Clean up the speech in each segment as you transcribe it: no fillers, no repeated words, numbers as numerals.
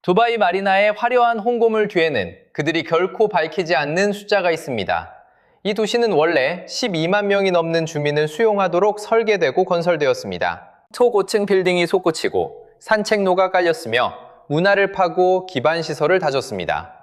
두바이 마리나의 화려한 홍보물 뒤에는 그들이 결코 밝히지 않는 숫자가 있습니다. 이 도시는 원래 12만 명이 넘는 주민을 수용하도록 설계되고 건설되었습니다. 초고층 빌딩이 솟구치고 산책로가 깔렸으며 운하를 파고 기반시설을 다졌습니다.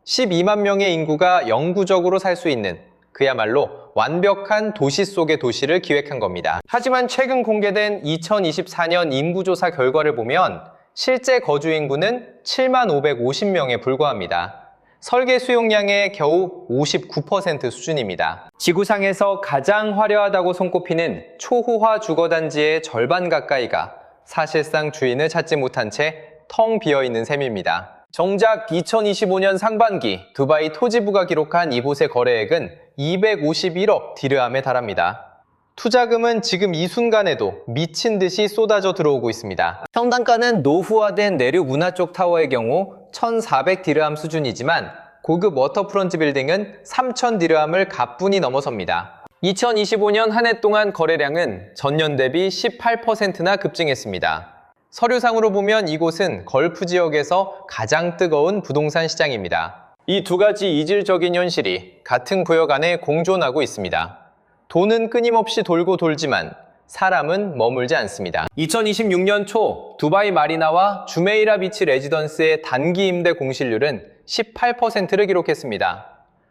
12만 명의 인구가 영구적으로 살 수 있는 그야말로 완벽한 도시 속의 도시를 기획한 겁니다. 하지만 최근 공개된 2024년 인구조사 결과를 보면 실제 거주 인구는 7만 550명에 불과합니다. 설계 수용량의 겨우 59% 수준입니다. 지구상에서 가장 화려하다고 손꼽히는 초호화 주거단지의 절반 가까이가 사실상 주인을 찾지 못한 채 텅 비어있는 셈입니다. 정작 2025년 상반기 두바이 토지부가 기록한 이곳의 거래액은 251억 디르함에 달합니다. 투자금은 지금 이 순간에도 미친 듯이 쏟아져 들어오고 있습니다. 평당가는 노후화된 내륙 운하 쪽 타워의 경우 1,400 디르함 수준이지만 고급 워터프론트 빌딩은 3,000 디르함을 가뿐히 넘어섭니다. 2025년 한 해 동안 거래량은 전년 대비 18%나 급증했습니다. 서류상으로 보면 이곳은 걸프 지역에서 가장 뜨거운 부동산 시장입니다. 이 두 가지 이질적인 현실이 같은 구역 안에 공존하고 있습니다. 돈은 끊임없이 돌고 돌지만 사람은 머물지 않습니다. 2026년 초 두바이 마리나와 주메이라 비치 레지던스의 단기 임대 공실률은 18%를 기록했습니다.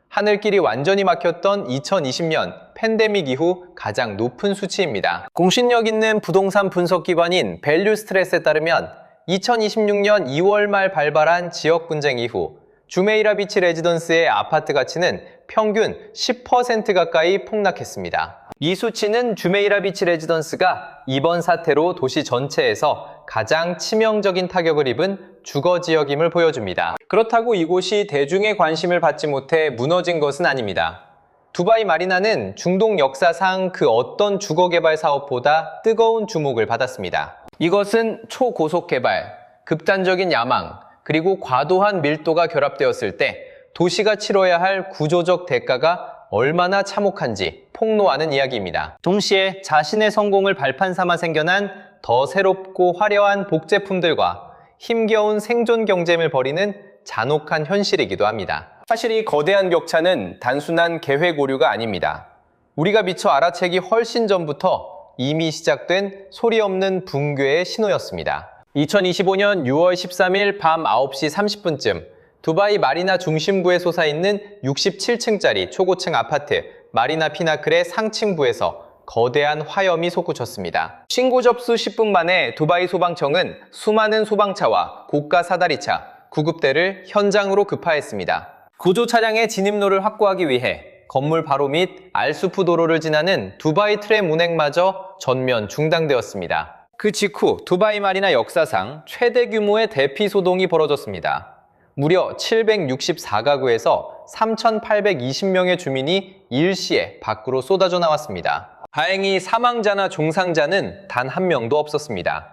하늘길이 완전히 막혔던 2020년 팬데믹 이후 가장 높은 수치입니다. 공신력 있는 부동산 분석 기관인 밸류스트레스에 따르면 2026년 2월 말 발발한 지역 분쟁 이후 주메이라 비치 레지던스의 아파트 가치는 평균 10% 가까이 폭락했습니다. 이 수치는 주메이라 비치 레지던스가 이번 사태로 도시 전체에서 가장 치명적인 타격을 입은 주거지역임을 보여줍니다. 그렇다고 이곳이 대중의 관심을 받지 못해 무너진 것은 아닙니다. 두바이 마리나는 중동 역사상 그 어떤 주거개발 사업보다 뜨거운 주목을 받았습니다. 이것은 초고속 개발, 극단적인 야망, 그리고 과도한 밀도가 결합되었을 때 도시가 치러야 할 구조적 대가가 얼마나 참혹한지 폭로하는 이야기입니다. 동시에 자신의 성공을 발판 삼아 생겨난 더 새롭고 화려한 복제품들과 힘겨운 생존 경쟁을 벌이는 잔혹한 현실이기도 합니다. 사실 이 거대한 격차는 단순한 계획 오류가 아닙니다. 우리가 미처 알아채기 훨씬 전부터 이미 시작된 소리 없는 붕괴의 신호였습니다. 2025년 6월 13일 밤 9시 30분쯤 두바이 마리나 중심부에 솟아있는 67층짜리 초고층 아파트 마리나 피나클의 상층부에서 거대한 화염이 솟구쳤습니다. 신고 접수 10분 만에 두바이 소방청은 수많은 소방차와 고가 사다리차, 구급대를 현장으로 급파했습니다. 구조 차량의 진입로를 확보하기 위해 건물 바로 밑 알수프 도로를 지나는 두바이 트램 운행마저 전면 중단되었습니다. 그 직후 두바이 마리나 역사상 최대 규모의 대피 소동이 벌어졌습니다. 무려 764가구에서 3,820명의 주민이 일시에 밖으로 쏟아져 나왔습니다. 다행히 사망자나 중상자는 단 한 명도 없었습니다.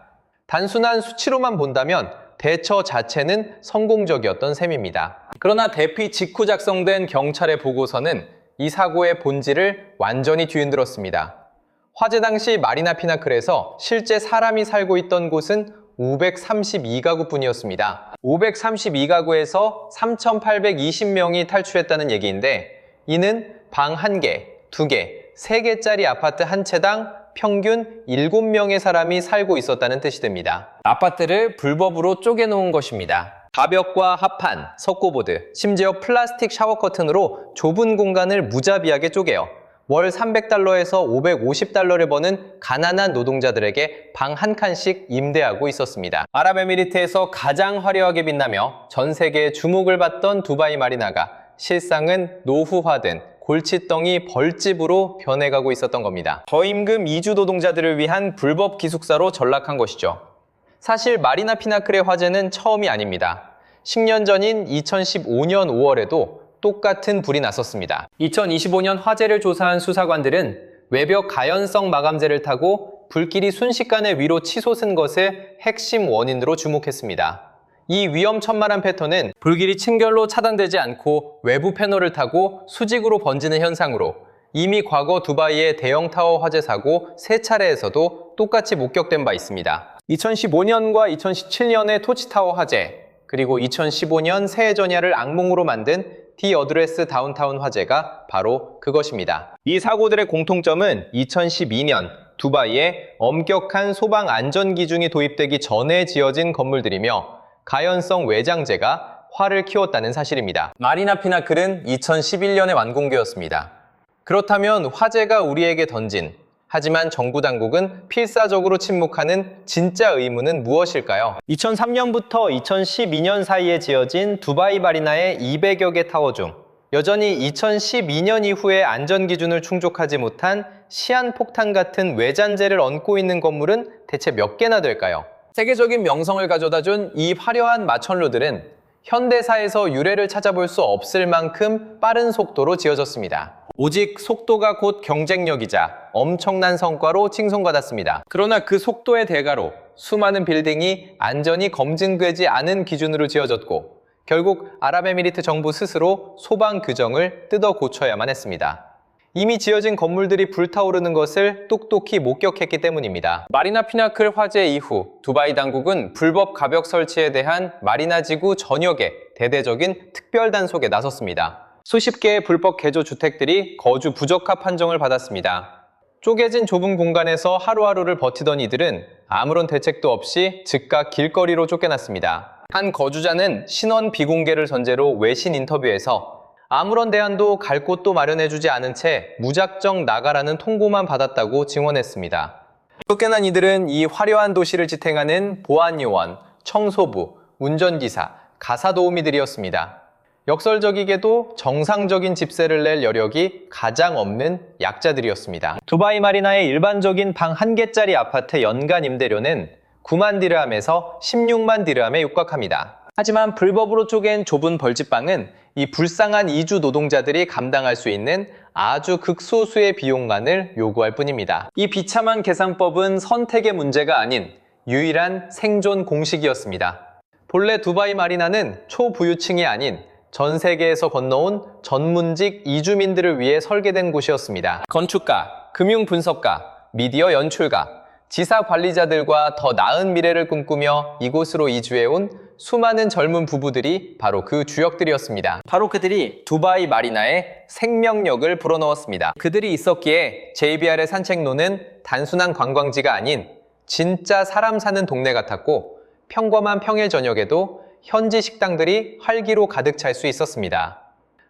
단순한 수치로만 본다면 대처 자체는 성공적이었던 셈입니다. 그러나 대피 직후 작성된 경찰의 보고서는 이 사고의 본질을 완전히 뒤흔들었습니다. 화재 당시 마리나 피나클에서 실제 사람이 살고 있던 곳은 532가구뿐이었습니다. 532가구에서 3,820명이 탈출했다는 얘기인데 이는 방 1개, 2개, 3개짜리 아파트 한 채당 평균 7명의 사람이 살고 있었다는 뜻이 됩니다. 아파트를 불법으로 쪼개놓은 것입니다. 가벽과 합판, 석고보드, 심지어 플라스틱 샤워 커튼으로 좁은 공간을 무자비하게 쪼개어 월 300달러에서 550달러를 버는 가난한 노동자들에게 방 한 칸씩 임대하고 있었습니다. 아랍에미리트에서 가장 화려하게 빛나며 전 세계의 주목을 받던 두바이 마리나가 실상은 노후화된 골칫덩이 벌집으로 변해가고 있었던 겁니다. 저임금 이주 노동자들을 위한 불법 기숙사로 전락한 것이죠. 사실 마리나 피나클의 화재는 처음이 아닙니다. 10년 전인 2015년 5월에도 똑같은 불이 났었습니다. 2025년 화재를 조사한 수사관들은 외벽 가연성 마감재를 타고 불길이 순식간에 위로 치솟은 것을 핵심 원인으로 주목했습니다. 이 위험천만한 패턴은 불길이 층결로 차단되지 않고 외부 패널을 타고 수직으로 번지는 현상으로 이미 과거 두바이의 대형 타워 화재 사고 3차례에서도 똑같이 목격된 바 있습니다. 2015년과 2017년의 토치타워 화재, 그리고 2015년 새해 전야를 악몽으로 만든 디 어드레스 다운타운 화재가 바로 그것입니다. 이 사고들의 공통점은 2012년 두바이에 엄격한 소방 안전 기준이 도입되기 전에 지어진 건물들이며 가연성 외장재가 화를 키웠다는 사실입니다. 마리나 피나클은 2011년에 완공되었습니다. 그렇다면 화재가 우리에게 던진, 하지만 정부 당국은 필사적으로 침묵하는 진짜 의무는 무엇일까요? 2003년부터 2012년 사이에 지어진 두바이 마리나의 200여 개 타워 중 여전히 2012년 이후에 안전기준을 충족하지 못한 시한폭탄 같은 외잔재를 얹고 있는 건물은 대체 몇 개나 될까요? 세계적인 명성을 가져다 준 이 화려한 마천루들은 현대사에서 유례를 찾아볼 수 없을 만큼 빠른 속도로 지어졌습니다. 오직 속도가 곧 경쟁력이자 엄청난 성과로 칭송받았습니다. 그러나 그 속도의 대가로 수많은 빌딩이 안전이 검증되지 않은 기준으로 지어졌고 결국 아랍에미리트 정부 스스로 소방 규정을 뜯어 고쳐야만 했습니다. 이미 지어진 건물들이 불타오르는 것을 똑똑히 목격했기 때문입니다. 마리나 피나클 화재 이후 두바이 당국은 불법 가벽 설치에 대한 마리나 지구 전역의 대대적인 특별 단속에 나섰습니다. 수십 개의 불법 개조 주택들이 거주 부적합 판정을 받았습니다. 쪼개진 좁은 공간에서 하루하루를 버티던 이들은 아무런 대책도 없이 즉각 길거리로 쫓겨났습니다. 한 거주자는 신원 비공개를 전제로 외신 인터뷰에서 아무런 대안도 갈 곳도 마련해주지 않은 채 무작정 나가라는 통보만 받았다고 증언했습니다. 쫓겨난 이들은 이 화려한 도시를 지탱하는 보안요원, 청소부, 운전기사, 가사도우미들이었습니다. 역설적이게도 정상적인 집세를 낼 여력이 가장 없는 약자들이었습니다. 두바이 마리나의 일반적인 방 1개짜리 아파트 연간 임대료는 9만 디르함에서 16만 디르함에 육박합니다. 하지만 불법으로 쪼갠 좁은 벌집방은 이 불쌍한 이주 노동자들이 감당할 수 있는 아주 극소수의 비용만을 요구할 뿐입니다. 이 비참한 계산법은 선택의 문제가 아닌 유일한 생존 공식이었습니다. 본래 두바이 마리나는 초부유층이 아닌 전 세계에서 건너온 전문직 이주민들을 위해 설계된 곳이었습니다. 건축가, 금융분석가, 미디어 연출가, 지사 관리자들과 더 나은 미래를 꿈꾸며 이곳으로 이주해온 수많은 젊은 부부들이 바로 그 주역들이었습니다. 바로 그들이 두바이 마리나에 생명력을 불어넣었습니다. 그들이 있었기에 JBR의 산책로는 단순한 관광지가 아닌 진짜 사람 사는 동네 같았고 평범한 평일 저녁에도 현지 식당들이 활기로 가득 찰 수 있었습니다.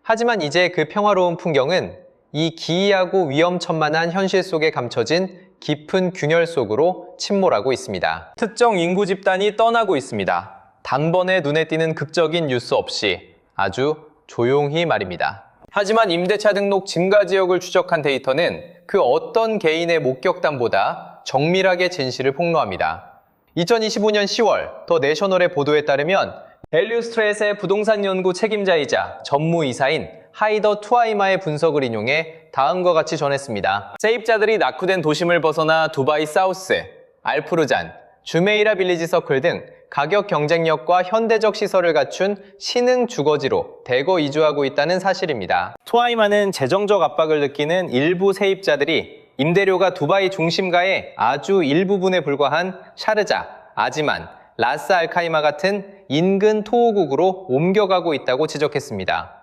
하지만 이제 그 평화로운 풍경은 이 기이하고 위험천만한 현실 속에 감춰진 깊은 균열 속으로 침몰하고 있습니다. 특정 인구 집단이 떠나고 있습니다. 단번에 눈에 띄는 극적인 뉴스 없이 아주 조용히 말입니다. 하지만 임대차 등록 증가 지역을 추적한 데이터는 그 어떤 개인의 목격담보다 정밀하게 진실을 폭로합니다. 2025년 10월 더 내셔널의 보도에 따르면 벨류스트레이트의 부동산 연구 책임자이자 전무이사인 하이더 투아이마의 분석을 인용해 다음과 같이 전했습니다. 세입자들이 낙후된 도심을 벗어나 두바이 사우스, 알푸르잔, 주메이라 빌리지 서클 등 가격 경쟁력과 현대적 시설을 갖춘 신흥 주거지로 대거 이주하고 있다는 사실입니다. 투아이마는 재정적 압박을 느끼는 일부 세입자들이 임대료가 두바이 중심가의 아주 일부분에 불과한 샤르자, 아지만, 라스 알카이마 같은 인근 토호국으로 옮겨가고 있다고 지적했습니다.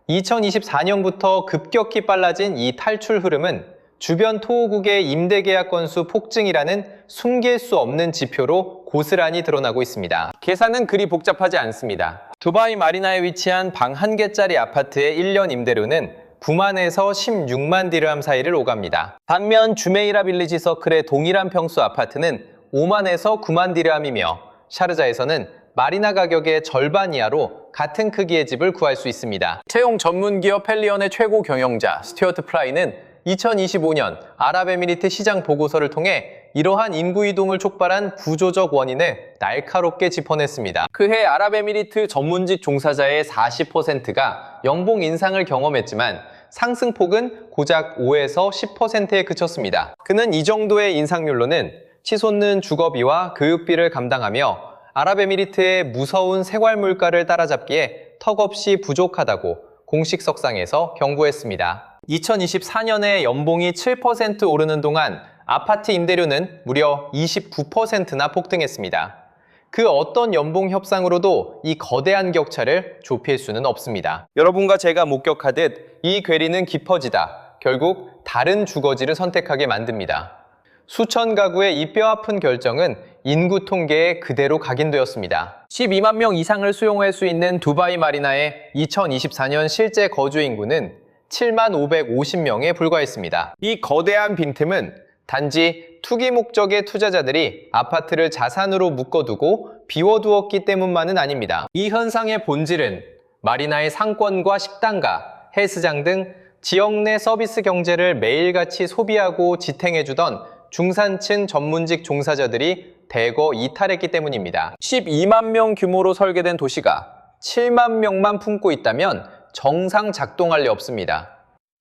2024년부터 급격히 빨라진 이 탈출 흐름은 주변 토호국의 임대계약 건수 폭증이라는 숨길 수 없는 지표로 고스란히 드러나고 있습니다. 계산은 그리 복잡하지 않습니다. 두바이 마리나에 위치한 방 1개짜리 아파트의 1년 임대료는 9만에서 16만 디르함 사이를 오갑니다. 반면 주메이라 빌리지 서클의 동일한 평수 아파트는 5만에서 9만 디르함이며 샤르자에서는 마리나 가격의 절반 이하로 같은 크기의 집을 구할 수 있습니다. 채용 전문기업 펠리언의 최고 경영자 스튜어트 프라이는 2025년 아랍에미리트 시장 보고서를 통해 이러한 인구 이동을 촉발한 구조적 원인을 날카롭게 짚어냈습니다. 그해 아랍에미리트 전문직 종사자의 40%가 연봉 인상을 경험했지만 상승폭은 고작 5에서 10%에 그쳤습니다. 그는 이 정도의 인상률로는 치솟는 주거비와 교육비를 감당하며 아랍에미리트의 무서운 생활 물가를 따라잡기에 턱없이 부족하다고 공식 석상에서 경고했습니다. 2024년에 연봉이 7% 오르는 동안 아파트 임대료는 무려 29%나 폭등했습니다. 그 어떤 연봉 협상으로도 이 거대한 격차를 좁힐 수는 없습니다. 여러분과 제가 목격하듯 이 괴리는 깊어지다 결국 다른 주거지를 선택하게 만듭니다. 수천 가구의 이 뼈아픈 결정은 인구 통계에 그대로 각인되었습니다. 12만 명 이상을 수용할 수 있는 두바이 마리나의 2024년 실제 거주 인구는 7만 550명에 불과했습니다. 이 거대한 빈틈은 단지 투기 목적의 투자자들이 아파트를 자산으로 묶어두고 비워두었기 때문만은 아닙니다. 이 현상의 본질은 마리나의 상권과 식당가, 헬스장 등 지역 내 서비스 경제를 매일같이 소비하고 지탱해주던 중산층 전문직 종사자들이 대거 이탈했기 때문입니다. 12만 명 규모로 설계된 도시가 7만 명만 품고 있다면 정상 작동할 리 없습니다.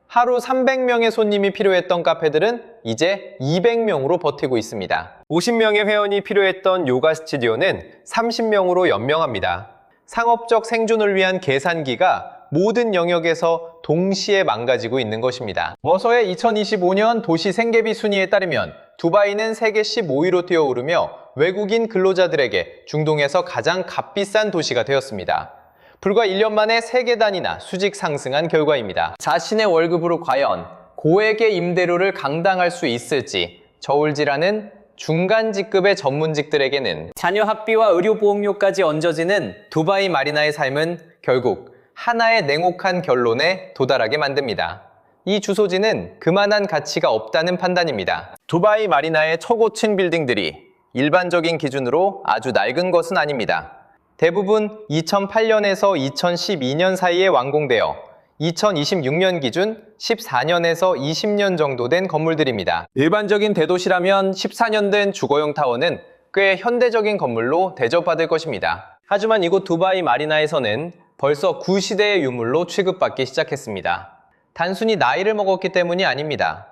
하루 300명의 손님이 필요했던 카페들은 이제 200명으로 버티고 있습니다. 50명의 회원이 필요했던 요가 스튜디오는 30명으로 연명합니다. 상업적 생존을 위한 계산기가 모든 영역에서 동시에 망가지고 있는 것입니다. 어서의 2025년 도시 생계비 순위에 따르면 두바이는 세계 15위로 뛰어오르며 외국인 근로자들에게 중동에서 가장 값비싼 도시가 되었습니다. 불과 1년 만에 3개 단위나 수직 상승한 결과입니다. 자신의 월급으로 과연 고액의 임대료를 감당할 수 있을지 저울질하는 중간 직급의 전문직들에게는 자녀 학비와 의료보험료까지 얹어지는 두바이 마리나의 삶은 결국 하나의 냉혹한 결론에 도달하게 만듭니다. 이 주소지는 그만한 가치가 없다는 판단입니다. 두바이 마리나의 초고층 빌딩들이 일반적인 기준으로 아주 낡은 것은 아닙니다. 대부분 2008년에서 2012년 사이에 완공되어 2026년 기준 14년에서 20년 정도 된 건물들입니다. 일반적인 대도시라면 14년 된 주거용 타워는 꽤 현대적인 건물로 대접받을 것입니다. 하지만 이곳 두바이 마리나에서는 벌써 구시대의 유물로 취급받기 시작했습니다. 단순히 나이를 먹었기 때문이 아닙니다.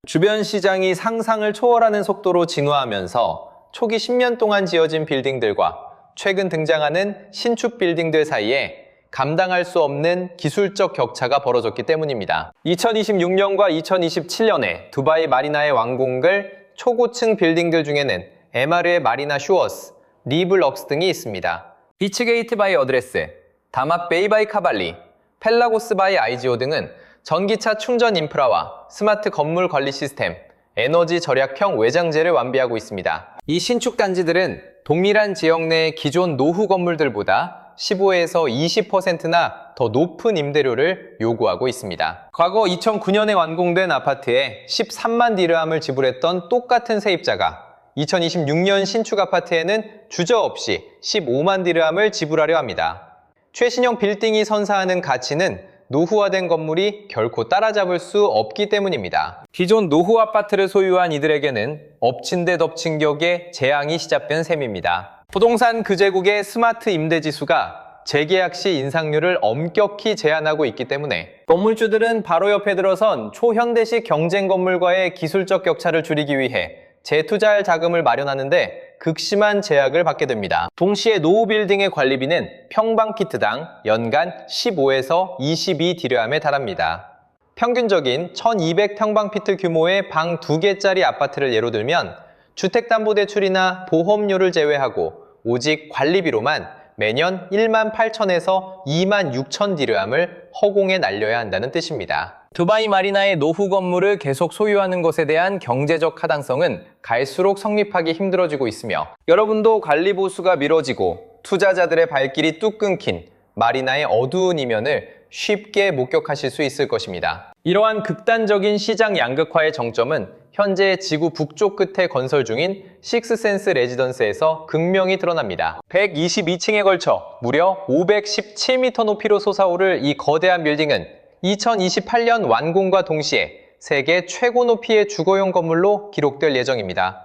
주변 시장이 상상을 초월하는 속도로 진화하면서 초기 10년 동안 지어진 빌딩들과 최근 등장하는 신축 빌딩들 사이에 감당할 수 없는 기술적 격차가 벌어졌기 때문입니다. 2026년과 2027년에 두바이 마리나에 완공될 초고층 빌딩들 중에는 에마르의 마리나 슈어스, 리블럭스 등이 있습니다. 비치게이트 바이 어드레스, 다맛 베이 바이 카발리, 펠라고스 바이 아이지오 등은 전기차 충전 인프라와 스마트 건물 관리 시스템, 에너지 절약형 외장재를 완비하고 있습니다. 이 신축 단지들은 동일한 지역 내 기존 노후 건물들보다 15에서 20%나 더 높은 임대료를 요구하고 있습니다. 과거 2009년에 완공된 아파트에 13만 디르함을 지불했던 똑같은 세입자가 2026년 신축 아파트에는 주저없이 15만 디르함을 지불하려 합니다. 최신형 빌딩이 선사하는 가치는 노후화된 건물이 결코 따라잡을 수 없기 때문입니다. 기존 노후 아파트를 소유한 이들에게는 엎친 데 덮친 격의 재앙이 시작된 셈입니다. 부동산 규제국의 스마트 임대 지수가 재계약 시 인상률을 엄격히 제한하고 있기 때문에 건물주들은 바로 옆에 들어선 초현대식 경쟁 건물과의 기술적 격차를 줄이기 위해 재투자할 자금을 마련하는데 극심한 제약을 받게 됩니다. 동시에 노후 빌딩의 관리비는 평방피트당 연간 15에서 22 디르함에 달합니다. 평균적인 1200평방피트 규모의 방 2개짜리 아파트를 예로 들면 주택담보대출이나 보험료를 제외하고 오직 관리비로만 매년 1만 8천에서 2만 6천 디르함을 허공에 날려야 한다는 뜻입니다. 두바이 마리나의 노후 건물을 계속 소유하는 것에 대한 경제적 타당성은 갈수록 성립하기 힘들어지고 있으며 여러분도 관리 보수가 미뤄지고 투자자들의 발길이 뚝 끊긴 마리나의 어두운 이면을 쉽게 목격하실 수 있을 것입니다. 이러한 극단적인 시장 양극화의 정점은 현재 지구 북쪽 끝에 건설 중인 식스센스 레지던스에서 극명히 드러납니다. 122층에 걸쳐 무려 517m 높이로 솟아오를 이 거대한 빌딩은 2028년 완공과 동시에 세계 최고 높이의 주거용 건물로 기록될 예정입니다.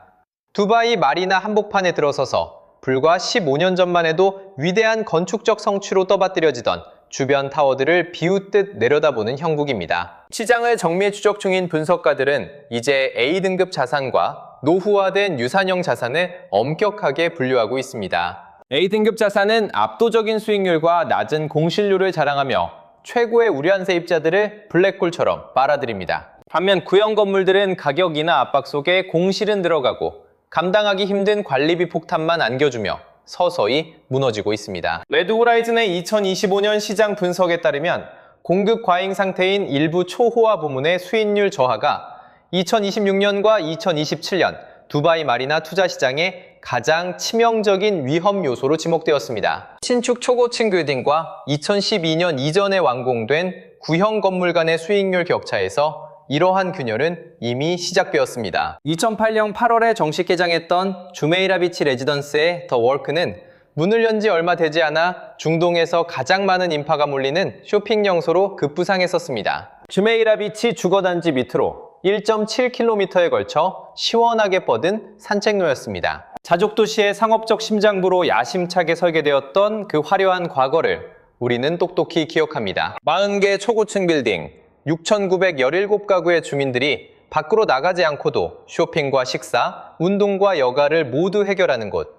두바이 마리나 한복판에 들어서서 불과 15년 전만 해도 위대한 건축적 성취로 떠받들여지던 주변 타워들을 비웃듯 내려다보는 형국입니다. 시장을 정밀 추적 중인 분석가들은 이제 A등급 자산과 노후화된 유산형 자산을 엄격하게 분류하고 있습니다. A등급 자산은 압도적인 수익률과 낮은 공실률을 자랑하며 최고의 우려한 세입자들을 블랙홀처럼 빨아들입니다. 반면 구형 건물들은 가격이나 압박 속에 공실은 들어가고 감당하기 힘든 관리비 폭탄만 안겨주며 서서히 무너지고 있습니다. 레드호라이즌의 2025년 시장 분석에 따르면 공급 과잉 상태인 일부 초호화 부문의 수익률 저하가 2026년과 2027년 두바이 마리나 투자 시장의 가장 치명적인 위험 요소로 지목되었습니다. 신축 초고층 빌딩과 2012년 이전에 완공된 구형 건물 간의 수익률 격차에서 이러한 균열은 이미 시작되었습니다. 2008년 8월에 정식 개장했던 주메이라 비치 레지던스의 더 워크는 문을 연 지 얼마 되지 않아 중동에서 가장 많은 인파가 몰리는 쇼핑 명소로 급부상했었습니다. 주메이라 비치 주거단지 밑으로 1.7km에 걸쳐 시원하게 뻗은 산책로였습니다. 자족 도시의 상업적 심장부로 야심차게 설계되었던 그 화려한 과거를 우리는 똑똑히 기억합니다. 40개 초고층 빌딩, 6,917가구의 주민들이 밖으로 나가지 않고도 쇼핑과 식사, 운동과 여가를 모두 해결하는 곳.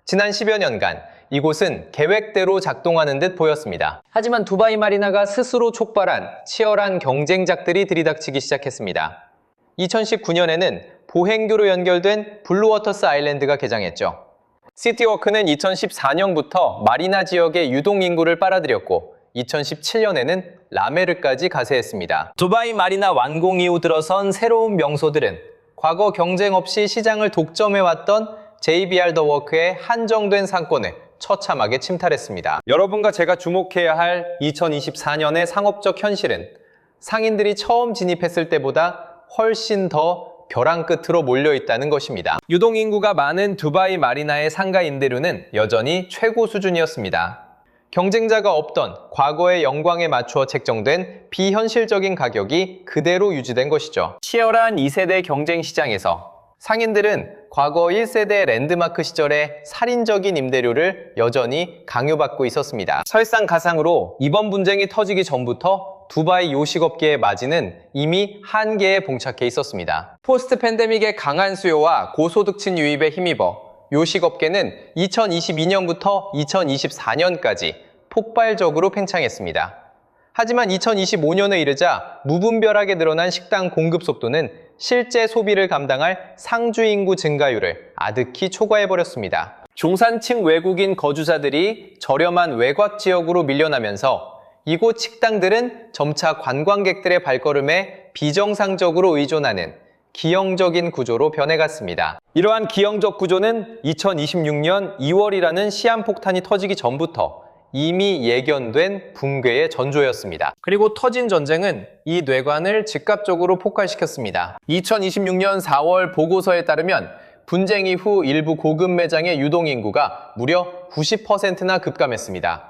지난 10여 년간 이곳은 계획대로 작동하는 듯 보였습니다. 하지만 두바이 마리나가 스스로 촉발한 치열한 경쟁작들이 들이닥치기 시작했습니다. 2019년에는 보행교로 연결된 블루워터스 아일랜드가 개장했죠. 시티워크는 2014년부터 마리나 지역의 유동인구를 빨아들였고 2017년에는 라메르까지 가세했습니다. 두바이 마리나 완공 이후 들어선 새로운 명소들은 과거 경쟁 없이 시장을 독점해왔던 JBR 더 워크의 한정된 상권을 처참하게 침탈했습니다. 여러분과 제가 주목해야 할 2024년의 상업적 현실은 상인들이 처음 진입했을 때보다 훨씬 더 벼랑 끝으로 몰려있다는 것입니다. 유동인구가 많은 두바이 마리나의 상가 임대료는 여전히 최고 수준이었습니다. 경쟁자가 없던 과거의 영광에 맞추어 책정된 비현실적인 가격이 그대로 유지된 것이죠. 치열한 2세대 경쟁 시장에서 상인들은 과거 1세대 랜드마크 시절의 살인적인 임대료를 여전히 강요받고 있었습니다. 설상가상으로 이번 분쟁이 터지기 전부터 두바이 요식업계의 마진은 이미 한계에 봉착해 있었습니다. 포스트 팬데믹의 강한 수요와 고소득층 유입에 힘입어 요식업계는 2022년부터 2024년까지 폭발적으로 팽창했습니다. 하지만 2025년에 이르자 무분별하게 늘어난 식당 공급 속도는 실제 소비를 감당할 상주 인구 증가율을 아득히 초과해버렸습니다. 중산층 외국인 거주자들이 저렴한 외곽 지역으로 밀려나면서 이곳 식당들은 점차 관광객들의 발걸음에 비정상적으로 의존하는 기형적인 구조로 변해갔습니다. 이러한 기형적 구조는 2026년 2월이라는 시한폭탄이 터지기 전부터 이미 예견된 붕괴의 전조였습니다. 그리고 터진 전쟁은 이 뇌관을 즉각적으로 폭발시켰습니다. 2026년 4월 보고서에 따르면 분쟁 이후 일부 고급 매장의 유동인구가 무려 90%나 급감했습니다.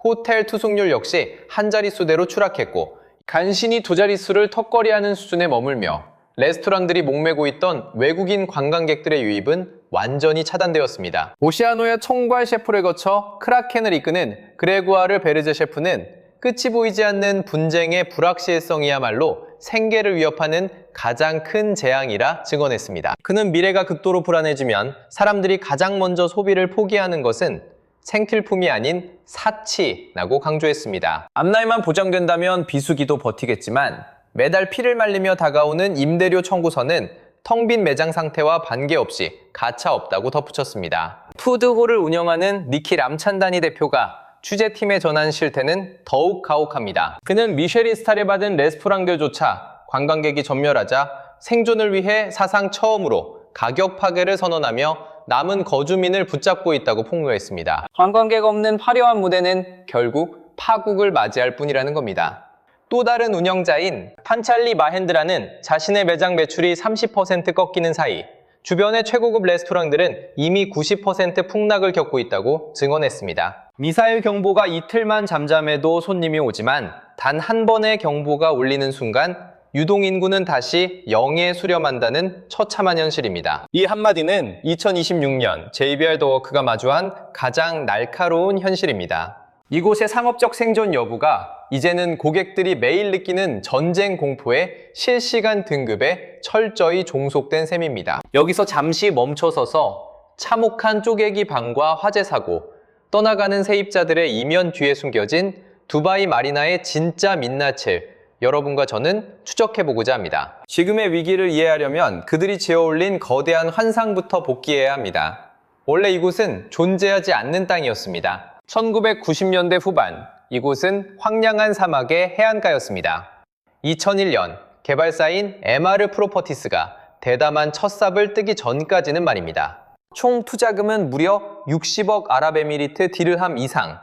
호텔 투숙률 역시 한 자릿수대로 추락했고 간신히 두 자릿수를 턱걸이하는 수준에 머물며 레스토랑들이 목매고 있던 외국인 관광객들의 유입은 완전히 차단되었습니다. 오시아노의 총괄 셰프를 거쳐 크라켄을 이끄는 그레고아르 베르제 셰프는 끝이 보이지 않는 분쟁의 불확실성이야말로 생계를 위협하는 가장 큰 재앙이라 증언했습니다. 그는 미래가 극도로 불안해지면 사람들이 가장 먼저 소비를 포기하는 것은 생필품이 아닌 사치라고 강조했습니다. 앞날만 보장된다면 비수기도 버티겠지만 매달 피를 말리며 다가오는 임대료 청구서는 텅 빈 매장 상태와 관계없이 가차없다고 덧붙였습니다. 푸드홀을 운영하는 니키 람찬다니 대표가 취재팀에 전한 실태는 더욱 가혹합니다. 그는 미쉐린 스타를 받은 레스토랑들조차 관광객이 전멸하자 생존을 위해 사상 처음으로 가격 파괴를 선언하며 남은 거주민을 붙잡고 있다고 폭로했습니다. 관광객 없는 화려한 무대는 결국 파국을 맞이할 뿐이라는 겁니다. 또 다른 운영자인 판찰리 마헨드라는 자신의 매장 매출이 30% 꺾이는 사이 주변의 최고급 레스토랑들은 이미 90% 폭락을 겪고 있다고 증언했습니다. 미사일 경보가 이틀만 잠잠해도 손님이 오지만 단 한 번의 경보가 울리는 순간 유동인구는 다시 0에 수렴한다는 처참한 현실입니다. 이 한마디는 2026년 JBR 더 워크가 마주한 가장 날카로운 현실입니다. 이곳의 상업적 생존 여부가 이제는 고객들이 매일 느끼는 전쟁 공포의 실시간 등급에 철저히 종속된 셈입니다. 여기서 잠시 멈춰서서 참혹한 쪼개기 방과 화재 사고, 떠나가는 세입자들의 이면 뒤에 숨겨진 두바이 마리나의 진짜 민낯을 여러분과 저는 추적해보고자 합니다. 지금의 위기를 이해하려면 그들이 지어올린 거대한 환상부터 복귀해야 합니다. 원래 이곳은 존재하지 않는 땅이었습니다. 1990년대 후반, 이곳은 황량한 사막의 해안가였습니다. 2001년, 개발사인 MR 프로퍼티스가 대담한 첫 삽을 뜨기 전까지는 말입니다. 총 투자금은 무려 60억 아랍에미리트 디르함 이상,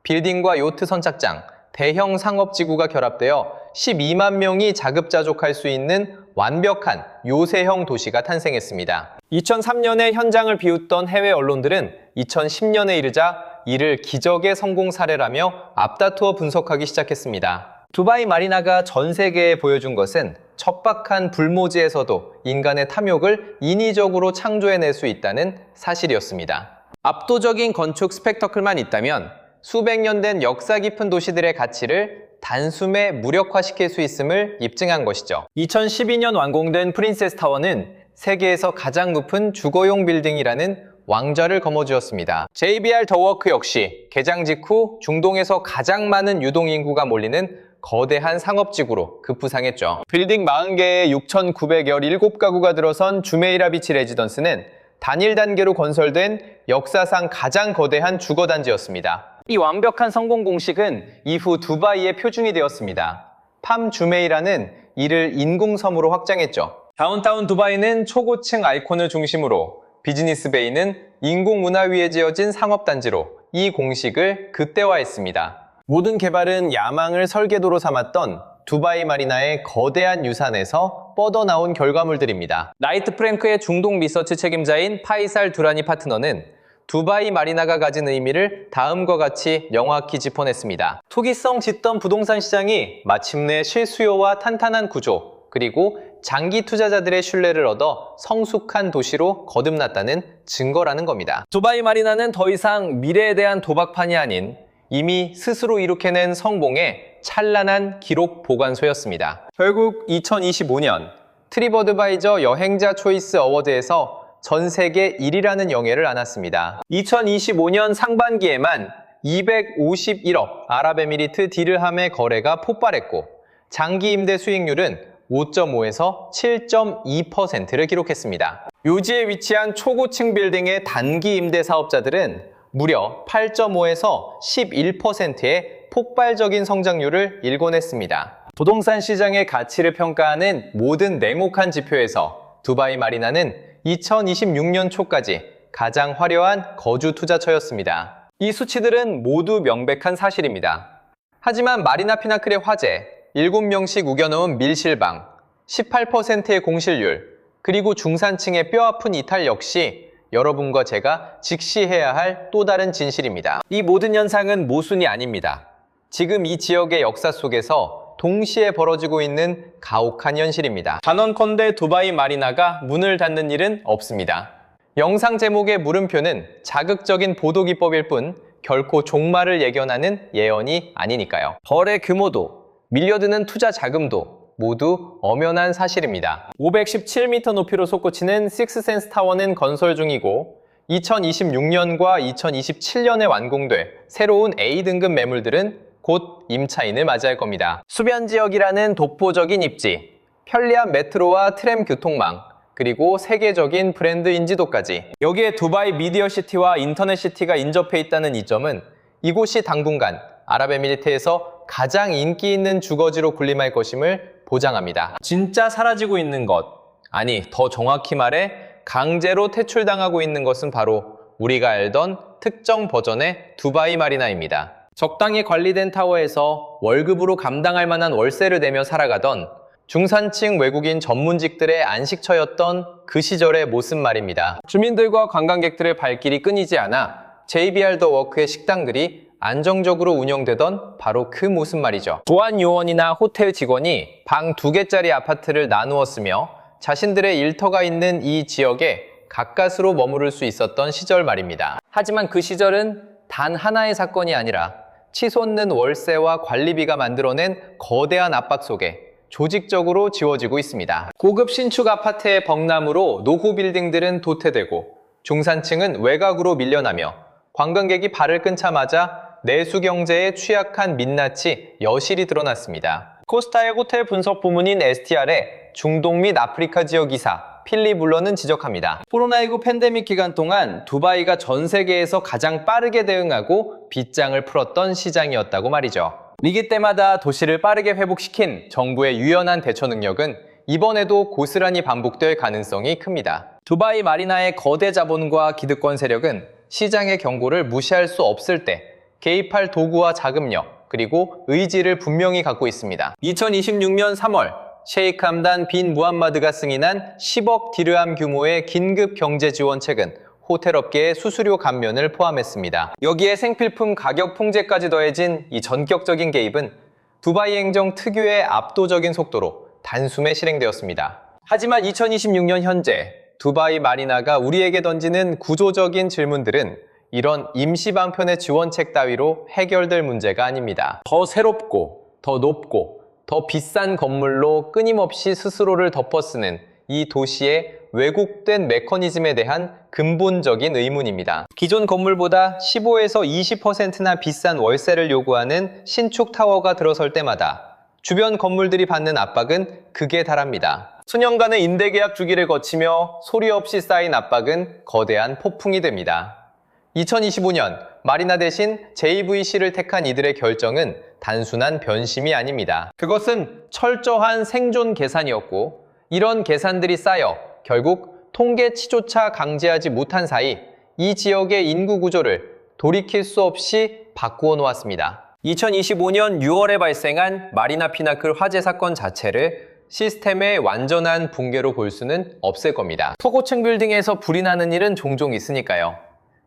빌딩과 요트 선착장, 대형 상업지구가 결합되어 12만 명이 자급자족할 수 있는 완벽한 요새형 도시가 탄생했습니다. 2003년에 현장을 비웃던 해외 언론들은 2010년에 이르자 이를 기적의 성공 사례라며 앞다투어 분석하기 시작했습니다. 두바이 마리나가 전 세계에 보여준 것은 척박한 불모지에서도 인간의 탐욕을 인위적으로 창조해낼 수 있다는 사실이었습니다. 압도적인 건축 스펙터클만 있다면 수백 년 된 역사 깊은 도시들의 가치를 단숨에 무력화시킬 수 있음을 입증한 것이죠. 2012년 완공된 프린세스 타워는 세계에서 가장 높은 주거용 빌딩이라는 왕좌를 거머쥐었습니다. JBR 더워크 역시 개장 직후 중동에서 가장 많은 유동인구가 몰리는 거대한 상업지구로 급부상했죠. 빌딩 40개에 6,917가구가 들어선 주메이라 비치 레지던스는 단일 단계로 건설된 역사상 가장 거대한 주거단지였습니다. 이 완벽한 성공 공식은 이후 두바이의 표준이 되었습니다. 팜 주메이라는 이를 인공섬으로 확장했죠. 다운타운 두바이는 초고층 아이콘을 중심으로, 비즈니스 베이는 인공운하 위에 지어진 상업단지로 이 공식을 극대화했습니다. 모든 개발은 야망을 설계도로 삼았던 두바이 마리나의 거대한 유산에서 뻗어나온 결과물들입니다. 나이트 프랭크의 중동 리서치 책임자인 파이살 두라니 파트너는 두바이 마리나가 가진 의미를 다음과 같이 명확히 짚어냈습니다. 투기성 짙던 부동산 시장이 마침내 실수요와 탄탄한 구조, 그리고 장기 투자자들의 신뢰를 얻어 성숙한 도시로 거듭났다는 증거라는 겁니다. 두바이 마리나는 더 이상 미래에 대한 도박판이 아닌 이미 스스로 이룩해낸 성공의 찬란한 기록 보관소였습니다. 결국 2025년 트립어드바이저 여행자 초이스 어워드에서 전 세계 1위라는 영예를 안았습니다. 2025년 상반기에만 251억 아랍에미리트 디르함의 거래가 폭발했고, 장기 임대 수익률은 5.5에서 7.2%를 기록했습니다. 요지에 위치한 초고층 빌딩의 단기 임대 사업자들은 무려 8.5에서 11%의 폭발적인 성장률을 일궈냈습니다. 부동산 시장의 가치를 평가하는 모든 냉혹한 지표에서 두바이 마리나는 2026년 초까지 가장 화려한 거주 투자처였습니다. 이 수치들은 모두 명백한 사실입니다. 하지만 마리나 피나클의 화재, 7명씩 우겨넣은 밀실방, 18%의 공실률, 그리고 중산층의 뼈아픈 이탈 역시 여러분과 제가 직시해야 할 또 다른 진실입니다. 이 모든 현상은 모순이 아닙니다. 지금 이 지역의 역사 속에서 동시에 벌어지고 있는 가혹한 현실입니다. 단언컨대 두바이 마리나가 문을 닫는 일은 없습니다. 영상 제목의 물음표는 자극적인 보도 기법일 뿐 결코 종말을 예견하는 예언이 아니니까요. 거래 규모도, 밀려드는 투자 자금도 모두 엄연한 사실입니다. 517m 높이로 솟구치는 식스센스 타워는 건설 중이고 2026년과 2027년에 완공돼 새로운 A등급 매물들은 곧 임차인을 맞이할 겁니다. 수변지역이라는 독보적인 입지, 편리한 메트로와 트램 교통망, 그리고 세계적인 브랜드 인지도까지. 여기에 두바이 미디어시티와 인터넷시티가 인접해 있다는 이 점은 이곳이 당분간 아랍에미리트에서 가장 인기 있는 주거지로 군림할 것임을 보장합니다. 진짜 사라지고 있는 것, 아니 더 정확히 말해 강제로 퇴출당하고 있는 것은 바로 우리가 알던 특정 버전의 두바이 마리나입니다. 적당히 관리된 타워에서 월급으로 감당할 만한 월세를 내며 살아가던 중산층 외국인 전문직들의 안식처였던 그 시절의 모습 말입니다. 주민들과 관광객들의 발길이 끊이지 않아 JBR 더 워크의 식당들이 안정적으로 운영되던 바로 그 모습 말이죠. 보안 요원이나 호텔 직원이 방 2개짜리 아파트를 나누었으며 자신들의 일터가 있는 이 지역에 가까스로 머무를 수 있었던 시절 말입니다. 하지만 그 시절은 단 하나의 사건이 아니라 치솟는 월세와 관리비가 만들어낸 거대한 압박 속에 조직적으로 지워지고 있습니다. 고급 신축 아파트의 벅남으로 노후 빌딩들은 도태되고 중산층은 외곽으로 밀려나며 관광객이 발을 끊자마자 내수 경제에 취약한 민낯이 여실히 드러났습니다. 코스타의 호텔 분석 부문인 STR의 중동 및 아프리카 지역 이사 필립 물러는 지적합니다. 코로나19 팬데믹 기간 동안 두바이가 전 세계에서 가장 빠르게 대응하고 빗장을 풀었던 시장이었다고 말이죠. 위기 때마다 도시를 빠르게 회복시킨 정부의 유연한 대처 능력은 이번에도 고스란히 반복될 가능성이 큽니다. 두바이 마리나의 거대 자본과 기득권 세력은 시장의 경고를 무시할 수 없을 때 개입할 도구와 자금력, 그리고 의지를 분명히 갖고 있습니다. 2026년 3월 셰이크 함단 빈 무함마드가 승인한 10억 디르함 규모의 긴급 경제 지원책은 호텔업계의 수수료 감면을 포함했습니다. 여기에 생필품 가격 통제까지 더해진 이 전격적인 개입은 두바이 행정 특유의 압도적인 속도로 단숨에 실행되었습니다. 하지만 2026년 현재 두바이 마리나가 우리에게 던지는 구조적인 질문들은 이런 임시 방편의 지원책 따위로 해결될 문제가 아닙니다. 더 새롭고, 더 높고, 더 비싼 건물로 끊임없이 스스로를 덮어쓰는 이 도시의 왜곡된 메커니즘에 대한 근본적인 의문입니다. 기존 건물보다 15에서 20%나 비싼 월세를 요구하는 신축 타워가 들어설 때마다 주변 건물들이 받는 압박은 극에 달합니다. 수년간의 임대계약 주기를 거치며 소리 없이 쌓인 압박은 거대한 폭풍이 됩니다. 2025년 마리나 대신 JVC를 택한 이들의 결정은 단순한 변심이 아닙니다. 그것은 철저한 생존 계산이었고 이런 계산들이 쌓여 결국 통계치조차 강제하지 못한 사이 이 지역의 인구 구조를 돌이킬 수 없이 바꾸어 놓았습니다. 2025년 6월에 발생한 마리나 피나클 화재 사건 자체를 시스템의 완전한 붕괴로 볼 수는 없을 겁니다. 초고층 빌딩에서 불이 나는 일은 종종 있으니까요.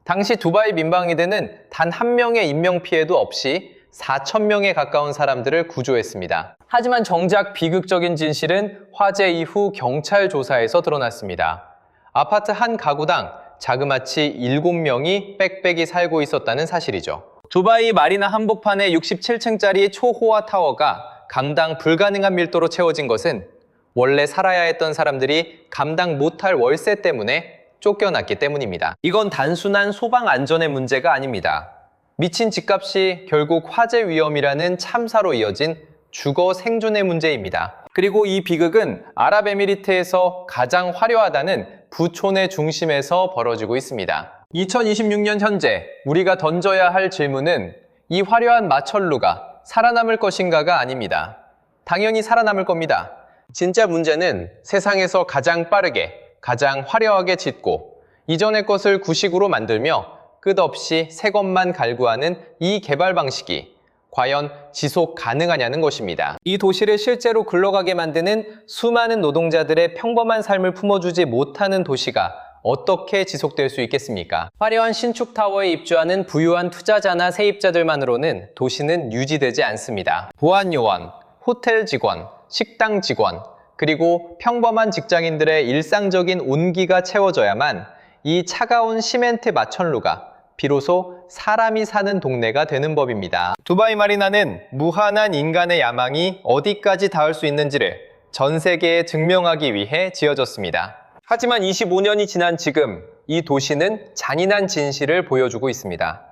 당시 두바이 민방위대는 단 한 명의 인명피해도 없이 4,000명에 가까운 사람들을 구조했습니다. 하지만 정작 비극적인 진실은 화재 이후 경찰 조사에서 드러났습니다. 아파트 한 가구당 자그마치 7명이 빽빽이 살고 있었다는 사실이죠. 두바이 마리나 한복판의 67층짜리 초호화 타워가 감당 불가능한 밀도로 채워진 것은 원래 살아야 했던 사람들이 감당 못할 월세 때문에 쫓겨났기 때문입니다. 이건 단순한 소방 안전의 문제가 아닙니다. 미친 집값이 결국 화재 위험이라는 참사로 이어진 주거 생존의 문제입니다. 그리고 이 비극은 아랍에미리트에서 가장 화려하다는 부촌의 중심에서 벌어지고 있습니다. 2026년 현재 우리가 던져야 할 질문은 이 화려한 마천루가 살아남을 것인가가 아닙니다. 당연히 살아남을 겁니다. 진짜 문제는 세상에서 가장 빠르게 가장 화려하게 짓고 이전의 것을 구식으로 만들며 끝없이 새 것만 갈구하는 이 개발 방식이 과연 지속 가능하냐는 것입니다. 이 도시를 실제로 굴러가게 만드는 수많은 노동자들의 평범한 삶을 품어주지 못하는 도시가 어떻게 지속될 수 있겠습니까? 화려한 신축 타워에 입주하는 부유한 투자자나 세입자들만으로는 도시는 유지되지 않습니다. 보안 요원, 호텔 직원, 식당 직원, 그리고 평범한 직장인들의 일상적인 온기가 채워져야만 이 차가운 시멘트 마천루가 비로소 사람이 사는 동네가 되는 법입니다. 두바이 마리나는 무한한 인간의 야망이 어디까지 닿을 수 있는지를 전 세계에 증명하기 위해 지어졌습니다. 하지만 25년이 지난 지금 이 도시는 잔인한 진실을 보여주고 있습니다.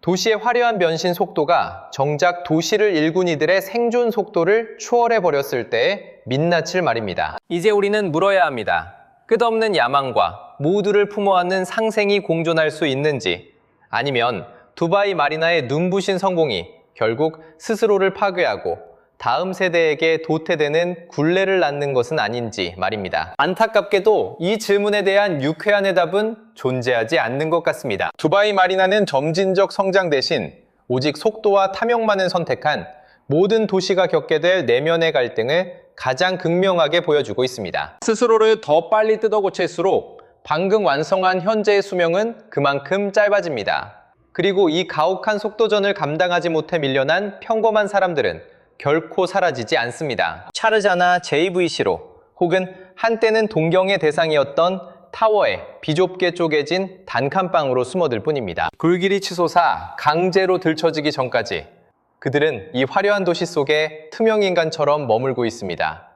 도시의 화려한 변신 속도가 정작 도시를 일군 이들의 생존 속도를 추월해 버렸을 때의 민낯을 말입니다. 이제 우리는 물어야 합니다. 끝없는 야망과 모두를 품어안는 상생이 공존할 수 있는지, 아니면 두바이 마리나의 눈부신 성공이 결국 스스로를 파괴하고 다음 세대에게 도태되는 굴레를 낳는 것은 아닌지 말입니다. 안타깝게도 이 질문에 대한 유쾌한 해답은 존재하지 않는 것 같습니다. 두바이 마리나는 점진적 성장 대신 오직 속도와 탐욕만을 선택한 모든 도시가 겪게 될 내면의 갈등을 가장 극명하게 보여주고 있습니다. 스스로를 더 빨리 뜯어 고칠수록 방금 완성한 현재의 수명은 그만큼 짧아집니다. 그리고 이 가혹한 속도전을 감당하지 못해 밀려난 평범한 사람들은 결코 사라지지 않습니다. 샤르자나 JVC로 혹은 한때는 동경의 대상이었던 타워에 비좁게 쪼개진 단칸방으로 숨어들 뿐입니다. 불길이 치솟아 강제로 들춰지기 전까지 그들은 이 화려한 도시 속에 투명인간처럼 머물고 있습니다.